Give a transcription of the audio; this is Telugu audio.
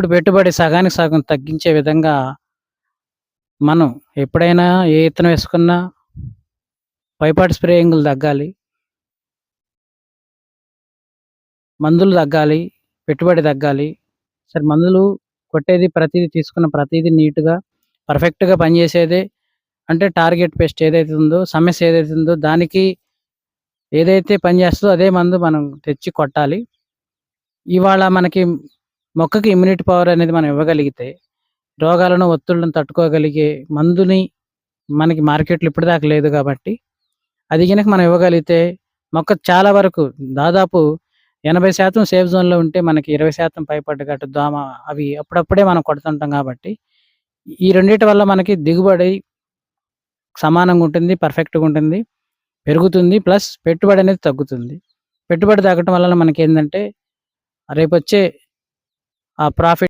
ఇప్పుడు పెట్టుబడి సగానికి సగం తగ్గించే విధంగా మనం ఎప్పుడైనా ఏ ఇత్తనం వేసుకున్నా పైపాటి స్ప్రేయింగులు తగ్గాలి. మందులు తగ్గాలి. పెట్టుబడి తగ్గాలి. సరే మందులు కొట్టేది ప్రతీది తీసుకున్న ప్రతీది నీట్‌గా, పర్ఫెక్ట్‌గా పనిచేసేదే అంటే టార్గెట్ పెస్ట్ ఏదైతే ఉందో, సమస్య ఏదైతే ఉందో దానికి ఏదైతే పని చేస్తదో అదే మందు మనం తెచ్చి కొట్టాలి. ఇవాళ మనకి మొక్కకి ఇమ్యూనిటీ పవర్ అనేది మనం ఇవ్వగలిగితే, రోగాలను, ఒత్తిళ్ళను తట్టుకోగలిగే మందుని మనకి మార్కెట్‌లో ఇప్పటిదాకా లేదు కాబట్టి, అది గనక మనం ఇవ్వగలిగితే మొక్క చాలా వరకు దాదాపు 80% సేఫ్ జోన్‌లో ఉంటే మనకి 20% పైపడ్డ దోమ అవి అప్పుడప్పుడే మనం కొడుతుంటాం కాబట్టి, ఈ రెండిటి వల్ల మనకి దిగుబడి సమానంగా ఉంటుంది. పర్ఫెక్ట్‌గా ఉంటుంది. పెరుగుతుంది. ప్లస్ పెట్టుబడనేది తగ్గుతుంది. పెట్టుబడి తగ్గటం వలన మనకేందంటే రేపొచ్చే ఆ ప్రాఫిట్